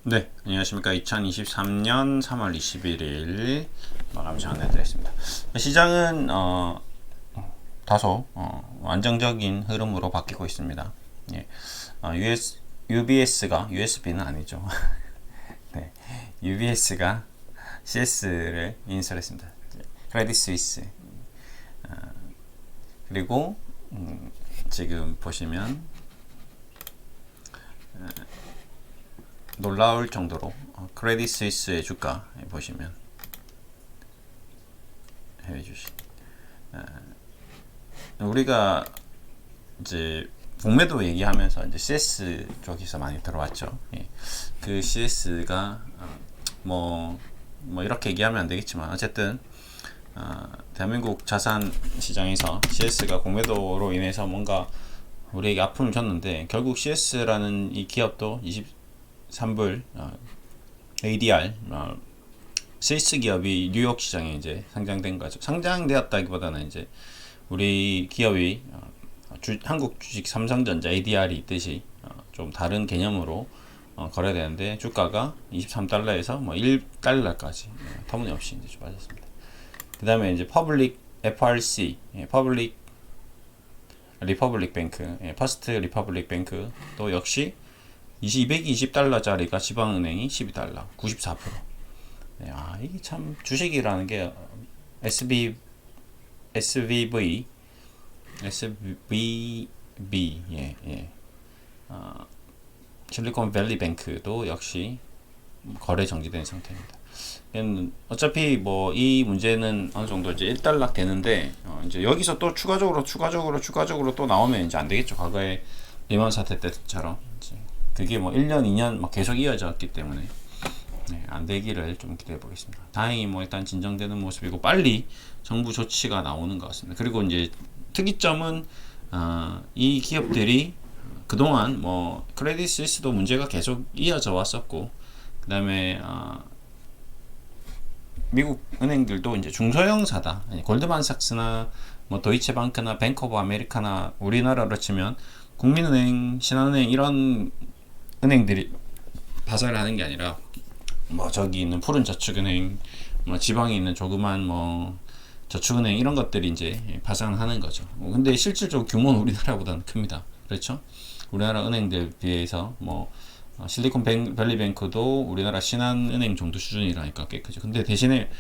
네, 안녕하십니까. 2023년 3월 21일 마감 시간 내드렸습니다. 시장은 다소 안정적인 흐름으로 바뀌고 있습니다. 예. UBS가 USB는 아니죠. 네, UBS가 CS를 인수했습니다. 크레딧 스위스. 그리고 지금 보시면 놀라울 정도로 크레딧 스위스의 주가 보시면 해외 주식 우리가 이제 공매도 얘기하면서 이제 CS 쪽에서 많이 들어왔죠. 예. 그 CS가 뭐 이렇게 얘기하면 안 되겠지만 어쨌든 대한민국 자산 시장에서 CS가 공매도로 인해서 뭔가 우리에게 아픔을 줬는데 결국 CS라는 이 기업도 23불 ADR 스위스 기업이 뉴욕 시장에 이제 상장된 거죠. 상장되었다기보다는 이제 우리 기업이 한국 주식 삼성전자 ADR이 있듯이 좀 다른 개념으로 거래되는데 주가가 23달러에서 뭐 1달러까지 터무니없이 이제 좀 빠졌습니다. 그 다음에 이제 퍼블릭 FRC, 퍼블릭 리퍼블릭 뱅크, 퍼스트 리퍼블릭 뱅크 또 역시 220달러짜리가 지방은행이 12달러, 94%. 네, 이게 참 주식이라는 게 SVB, 실리콘밸리 뱅크도 역시 거래 정지된 상태입니다. 어차피 뭐 이 문제는 어느 정도 이제 1달러 되는데 이제 여기서 또 추가적으로 또 나오면 이제 안 되겠죠. 과거에 리먼 사태 때처럼 이제 그게 뭐 1년, 2년 막 계속 이어졌기 때문에 안 되기를 좀 기대해 보겠습니다. 다행히 뭐 일단 진정되는 모습이고 빨리 정부 조치가 나오는 것 같습니다. 그리고 이제 특이점은 이 기업들이 그동안 뭐 크레딧 스위스도 문제가 계속 이어져 왔었고 그 다음에 미국 은행들도 이제 중소형사다. 골드만삭스나 뭐 도이체방크나 뱅크 오브 아메리카나 우리나라로 치면 국민은행, 신한은행 이런 은행들이 파산을 하는 게 아니라 뭐 저기 있는 푸른 저축은행, 뭐 지방에 있는 조그만 뭐 저축은행 이런 것들이 이제 파산하는 거죠. 근데 실질적으로 규모는 우리나라보다는 큽니다. 그렇죠? 우리나라 은행들 비해서 뭐 실리콘밸리 뱅크도 우리나라 신한은행 정도 수준이라니까 꽤 크죠. 근데 대신에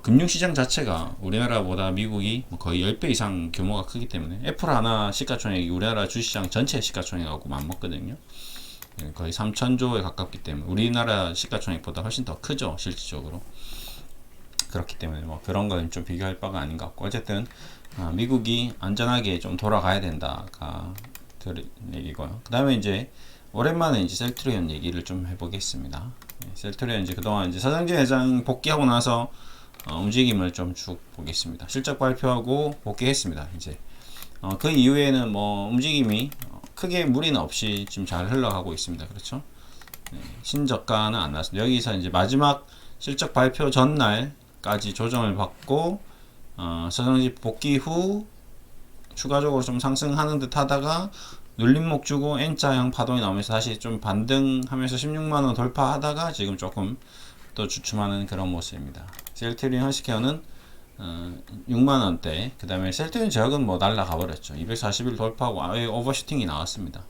금융시장 자체가 우리나라보다 미국이 거의 10배 이상 규모가 크기 때문에 애플 하나 시가총액이 우리나라 주시장 전체 시가총액하고 맞먹거든요. 거의 3천조에 가깝기 때문에 우리나라 시가총액보다 훨씬 더 크죠, 실질적으로. 그렇기 때문에 뭐 그런 거는 좀 비교할 바가 아닌 것 같고 어쨌든 미국이 안전하게 좀 돌아가야 된다가 얘기고요. 그 다음에 이제 오랜만에 이제 셀트리온 얘기를 좀 해보겠습니다. 셀트리온 이제 그동안 이제 서정진 회장 복귀하고 나서 움직임을 좀 쭉 보겠습니다. 실적 발표하고 복귀했습니다. 이제 그 이후에는 뭐 움직임이 크게 무리는 없이 지금 잘 흘러가고 있습니다. 그렇죠? 신저가는 안 나왔습니다. 여기서 이제 마지막 실적 발표 전날까지 조정을 받고 서정진 복귀 후 추가적으로 좀 상승하는 듯 하다가 눌림목 주고 N자형 파동이 나오면서 다시 좀 반등하면서 16만원 돌파하다가 지금 조금 또 주춤하는 그런 모습입니다. 셀트리온 헬스케어는 6만원대, 그 다음에 셀트리온 제약은 뭐 날라가 버렸죠. 240일 돌파하고 아예 오버슈팅이 나왔습니다.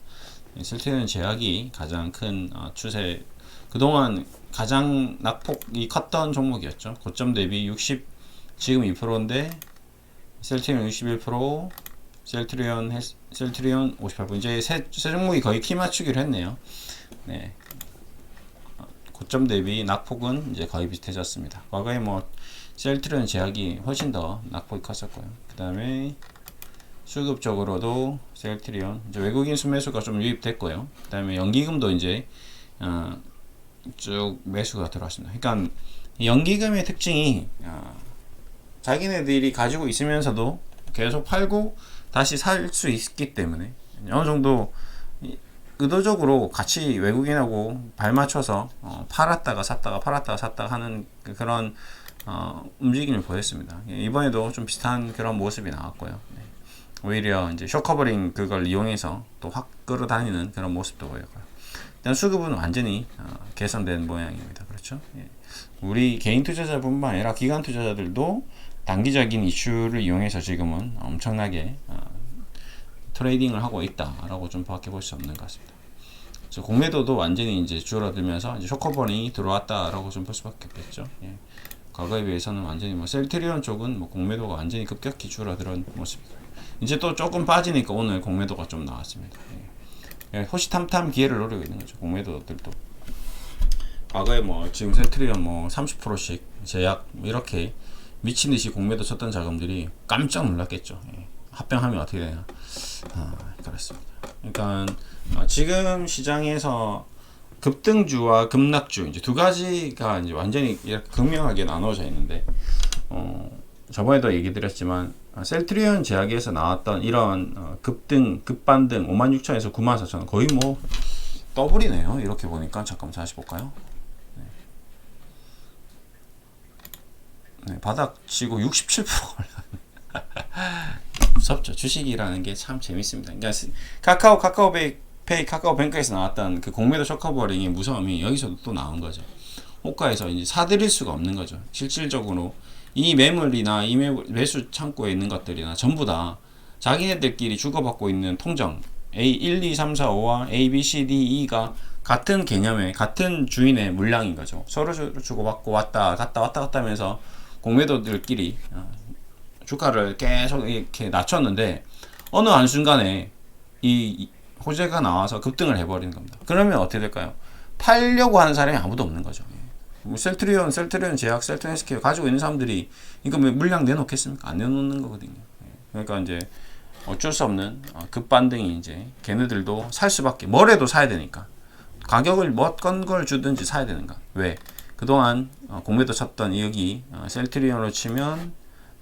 셀트리온 제약이 가장 큰 추세, 그동안 가장 낙폭이 컸던 종목이었죠. 고점 대비 60, 지금 2%인데 셀트리온 61%, 셀트리온 58%. 이제 세 종목이 거의 키 맞추기로 했네요. 네. 고점 대비 낙폭은 이제 거의 비슷해졌습니다. 과거에 뭐 셀트리온 제약이 훨씬 더 낙폭이 컸었고요. 그 다음에 수급적으로도 셀트리온 이제 외국인 순매수가 좀 유입됐고요. 그 다음에 연기금도 이제 쭉 매수가 들어왔습니다. 그러니까 연기금의 특징이 자기네들이 가지고 있으면서도 계속 팔고 다시 살 수 있기 때문에 어느 정도 의도적으로 같이 외국인하고 발맞춰서 팔았다가 샀다가 팔았다가 샀다가 하는 그런 움직임을 보였습니다. 이번에도 좀 비슷한 그런 모습이 나왔고요. 오히려 이제 쇼커버링 그걸 이용해서 또 확 끌어다니는 그런 모습도 보였고요. 일단 수급은 완전히 개선된 모양입니다. 그렇죠? 예. 우리 개인 투자자뿐만 아니라 기관 투자자들도 단기적인 이슈를 이용해서 지금은 엄청나게 트레이딩을 하고 있다라고 좀 밖에 볼 수 없는 것 같습니다. 그래서 공매도도 완전히 이제 줄어들면서 이제 쇼커버닝이 들어왔다라고 좀 볼 수밖에 없겠죠. 예. 과거에 비해서는 완전히 뭐 셀트리온 쪽은 뭐 공매도가 완전히 급격히 줄어드는 모습이고 이제 또 조금 빠지니까 오늘 공매도가 좀 나왔습니다. 예. 호시탐탐 기회를 노리고 있는 거죠. 공매도들도 과거에 뭐 지금 셀트리온 뭐 30%씩 제약 이렇게 미친듯이 공매도 쳤던 자금들이 깜짝 놀랐겠죠. 예. 합병하면 어떻게 되나. 그렇습니다. 그러니까 지금 시장에서 급등주와 급락주 이제 두 가지가 이제 완전히 이렇게 극명하게 나눠져 있는데 저번에도 얘기 드렸지만 셀트리온 제약에서 나왔던 이런 급등 급반등 56,000에서 94,000원 거의 뭐 더블이네요. 이렇게 보니까 잠깐만 다시 볼까요? 네, 바닥 치고 67%가 올랐네. 무섭죠. 주식이라는 게 참 재밌습니다. 그러니까 카카오뱅크에서 나왔던 그 공매도 쇼커버링의 무서움이 여기서도 또 나온 거죠. 호가에서 이제 사들일 수가 없는 거죠. 실질적으로 이 매물이나 이 매수 창고에 있는 것들이나 전부 다 자기네들끼리 주고받고 있는 통정 A1, 2, 3, 4, 5와 A, B, C, D, E가 같은 개념의 같은 주인의 물량인 거죠. 서로 주고받고 왔다 갔다 하면서 공매도들끼리 주가를 계속 이렇게 낮췄는데 어느 한순간에 이 호재가 나와서 급등을 해버리는 겁니다. 그러면 어떻게 될까요? 팔려고 하는 사람이 아무도 없는 거죠. 뭐 셀트리온 제약, 셀트리온 SK 가지고 있는 사람들이 이거 물량 내놓겠습니까? 안 내놓는 거거든요. 그러니까 이제 어쩔 수 없는 급반등이 이제 걔네들도 살 수밖에 뭐래도 사야 되니까 가격을 어떤 걸 주든지 사야 되는가? 왜? 그동안 공매도 쳤던 여기 셀트리온으로 치면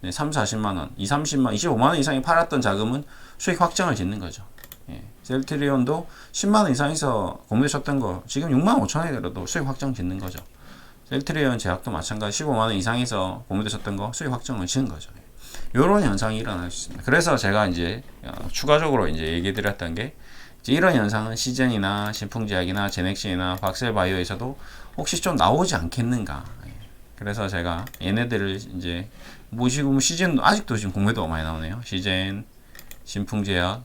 3, 40만원, 2, 30만, 25만원 이상이 팔았던 자금은 수익 확정을 짓는 거죠. 예. 셀트리온도 10만원 이상에서 공매도 쳤던 거 지금 6만 5천원이라도 수익 확정 짓는 거죠. 셀트리온 제약도 마찬가지 15만원 이상에서 공매도 쳤던 거 수익 확정을 짓는 거죠. 이런 현상이 일어날 수 있습니다. 그래서 제가 이제 추가적으로 이제 얘기 드렸던 게 이런 현상은 시젠이나 신풍제약이나 제넥신이나 박셀바이오에서도 혹시 좀 나오지 않겠는가. 그래서 제가 얘네들을 이제 지금 시젠도 아직도 지금 공매도가 많이 나오네요. 시젠, 신풍제약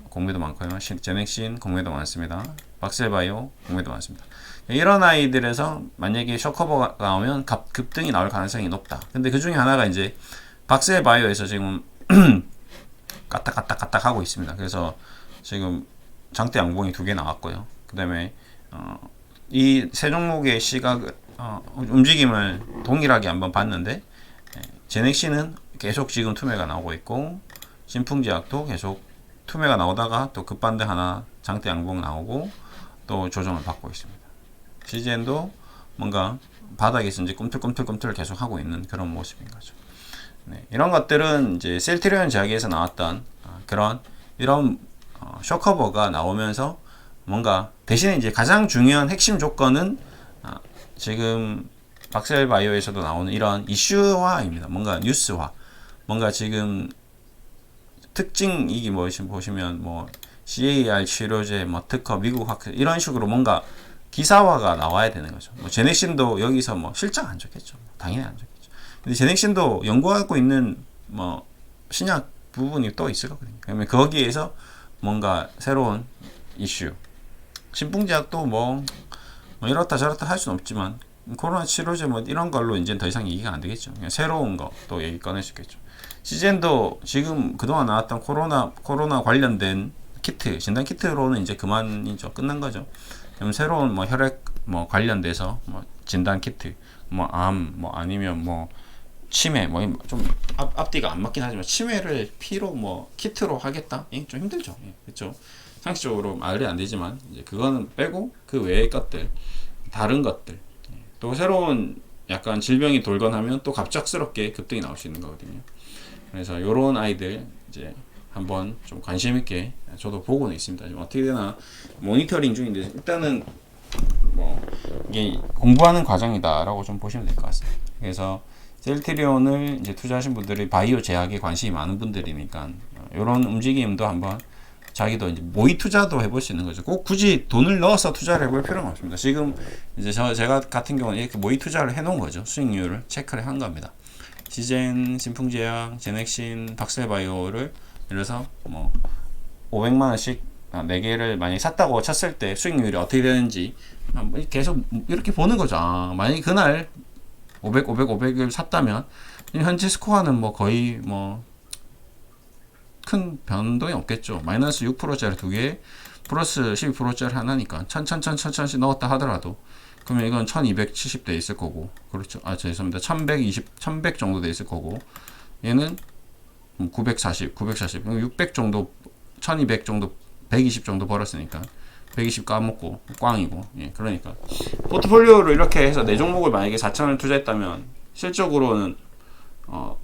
공매도 많고요. 제넥신 공매도 많습니다. 박셀바이오 공매도 많습니다. 이런 아이들에서 만약에 쇼커버가 나오면 급등이 나올 가능성이 높다. 근데 그 중에 하나가 이제 박셀바이오에서 지금 까딱까딱 하고 있습니다. 그래서 지금 장대 양봉이 2개 나왔고요. 그 다음에 이 세 종목의 움직임을 동일하게 한번 봤는데 제넥신은 계속 지금 투매가 나오고 있고 신풍제약도 계속 투매가 나오다가 또 급반등 하나 장대 양봉 나오고 또 조정을 받고 있습니다. CGN도 뭔가 바닥에서 이제 꿈틀꿈틀 계속 하고 있는 그런 모습인 거죠. 네, 이런 것들은 이제 셀트리온 제약에서 나왔던 이런 쇼커버가 나오면서 뭔가 대신에 이제 가장 중요한 핵심 조건은 지금 박셀바이오에서도 나오는 이런 이슈화입니다. 뭔가 뉴스화, 뭔가 지금 특징이 보시면 뭐 CAR 치료제, 뭐 특허, 미국 학회 이런 식으로 뭔가 기사화가 나와야 되는 거죠. 뭐 제넥신도 여기서 뭐 실적 안 좋겠죠. 당연히 안 좋겠죠. 근데 제넥신도 연구하고 있는 뭐 신약 부분이 또 있을 거거든요. 그러면 거기에서 뭔가 새로운 이슈, 신풍제약도 뭐 이렇다 저렇다 할 수는 없지만 코로나 치료제 뭐 이런 걸로 이제 더 이상 얘기가 안 되겠죠. 그냥 새로운 거 또 얘기 꺼낼 수 있겠죠. 시젠도 지금 그동안 나왔던 코로나 관련된 키트, 진단 키트로는 이제 그만이죠. 끝난 거죠. 그럼 새로운 뭐 혈액 뭐 관련돼서 뭐 진단 키트, 뭐 암, 뭐 아니면 뭐 치매, 뭐 좀 앞뒤가 안 맞긴 하지만 치매를 피로 뭐 키트로 하겠다? 좀 힘들죠. 그렇죠. 상식적으로 말이 안 되지만 이제 그거는 빼고 그 외의 것들, 다른 것들, 또 새로운 약간 질병이 돌건 하면 또 갑작스럽게 급등이 나올 수 있는 거거든요. 그래서 요런 아이들 이제 한번 좀 관심 있게 저도 보고는 있습니다. 좀 어떻게 되나 모니터링 중인데 일단은 뭐 이게 공부하는 과정이다라고 좀 보시면 될 것 같습니다. 그래서 셀트리온을 이제 투자하신 분들이 바이오 제약에 관심이 많은 분들이니까 이런 움직임도 한번 자기도 이제 모의 투자도 해볼 수 있는 거죠. 꼭 굳이 돈을 넣어서 투자를 해볼 필요는 없습니다. 지금 이제 제가 같은 경우는 이렇게 모의 투자를 해놓은 거죠. 수익률을 체크를 한 겁니다. 시젠, 신풍제약, 제넥신, 박셀바이오를 예를 들어서 뭐 500만 원씩 4개를 만약에 샀다고 쳤을 때 수익률이 어떻게 되는지 계속 이렇게 보는 거죠. 만약에 그날 500을 샀다면 현재 스코어는 뭐 거의 뭐 큰 변동이 없겠죠. 마이너스 6%짜리 2개, 플러스 12%짜리 하나니까 천천씩 넣었다 하더라도 그러면 이건 1270돼 있을 거고, 그렇죠. 죄송합니다. 1100 정도 돼 있을 거고, 얘는 940, 600 정도, 1200 정도, 120 정도 벌었으니까 120 까먹고 꽝이고. 예, 그러니까 포트폴리오를 이렇게 해서 내 종목을 만약에 4천을 투자했다면 실적으로는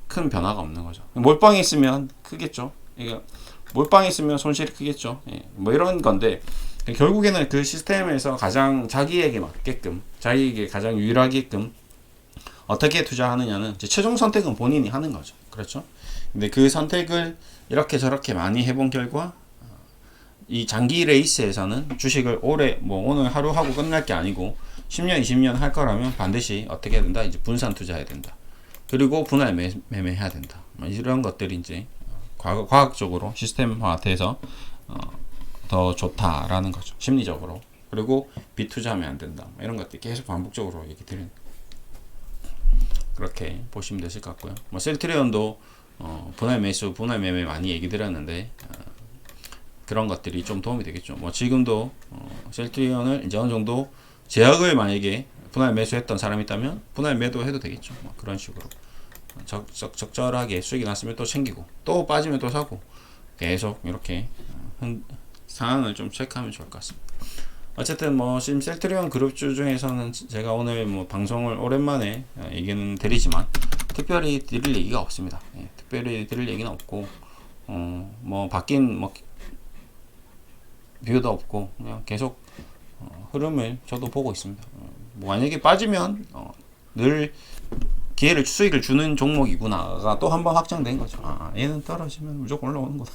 큰 변화가 없는 거죠. 몰빵이 있으면 크겠죠. 그러니까 몰빵이 있으면 손실이 크겠죠. 예, 뭐 이런 건데 결국에는 그 시스템에서 가장 자기에게 맞게끔, 자기에게 가장 유일하게끔 어떻게 투자하느냐는 이제 최종 선택은 본인이 하는 거죠. 그렇죠. 근데 그 선택을 이렇게 저렇게 많이 해본 결과 이 장기 레이스에서는 주식을 오래 뭐 오늘 하루 하고 끝날 게 아니고 10년 20년 할 거라면 반드시 어떻게 해야 된다? 이제 분산 투자해야 된다. 그리고 분할 매매해야 된다. 이런 것들이 이제 과학적으로 시스템화돼서 더 좋다라는 거죠. 심리적으로. 그리고 비투자하면 안 된다. 이런 것들 계속 반복적으로 얘기 드리는. 그렇게 보시면 되실 것 같고요. 뭐 셀트리온도 분할 매수, 분할 매매 많이 얘기 드렸는데 그런 것들이 좀 도움이 되겠죠. 뭐 지금도 셀트리온을 이제 어느 정도 제약을 만약에 분할 매수했던 사람이 있다면 분할 매도 해도 되겠죠. 뭐 그런 식으로 적절하게 수익이 났으면 또 챙기고 또 빠지면 또 사고 계속 이렇게 상황을 좀 체크하면 좋을 것 같습니다. 어쨌든 뭐 지금 셀트리온 그룹주 중에서는 제가 오늘 뭐 방송을 오랜만에 얘기는 드리지만 특별히 드릴 얘기가 없습니다. 예, 특별히 드릴 얘기는 없고 뭐 바뀐 뭐 뷰도 없고 그냥 계속 흐름을 저도 보고 있습니다. 뭐 만약에 빠지면 늘 기회를 수익을 주는 종목이구나가 또 한 번 확정된 거죠. 얘는 떨어지면 무조건 올라오는구나.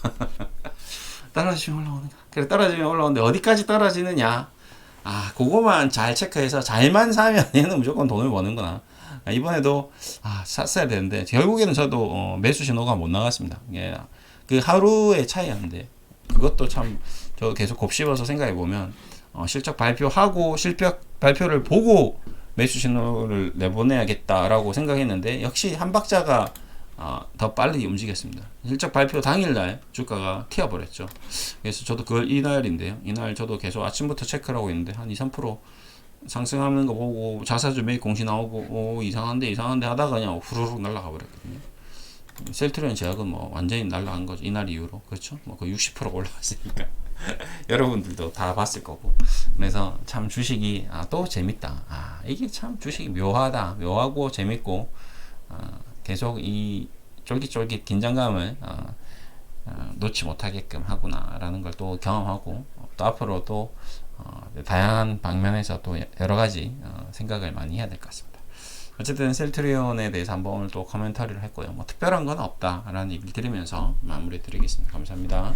떨어지면 올라오는구나. 그래 떨어지면 올라오는데 어디까지 떨어지느냐. 그거만 잘 체크해서 잘만 사면 얘는 무조건 돈을 버는구나. 이번에도 샀어야 되는데 결국에는 저도 매수 신호가 못 나갔습니다. 예, 그 하루의 차이였는데 그것도 참 저 계속 곱씹어서 생각해 보면 실적 발표하고 실적 발표를 보고 매수 신호를 내보내야겠다라고 생각했는데 역시 한 박자가 더 빨리 움직였습니다. 실적 발표 당일날 주가가 튀어버렸죠. 그래서 저도 그걸 이날인데요. 이날 저도 계속 아침부터 체크를 하고 있는데 한 2~3% 상승하는 거 보고 자사주 매입 공시 나오고 이상한데 하다가 그냥 후루룩 날아가 버렸거든요. 셀트리온 제약은 뭐 완전히 날아간 거죠. 이날 이후로. 그렇죠? 뭐 거의 60% 올라갔으니까. 여러분들도 다 봤을 거고. 그래서 참 주식이 또 재밌다. 이게 참 주식이 묘하고 재밌고 계속 이 쫄깃쫄깃 긴장감을 놓지 못하게끔 하구나라는 걸 또 경험하고 또 앞으로 또 다양한 방면에서 또 여러 가지 생각을 많이 해야 될 것 같습니다. 어쨌든 셀트리온에 대해서 한번 오늘 또 코멘터리를 했고요. 뭐 특별한 건 없다라는 얘기를 드리면서 마무리 드리겠습니다. 감사합니다.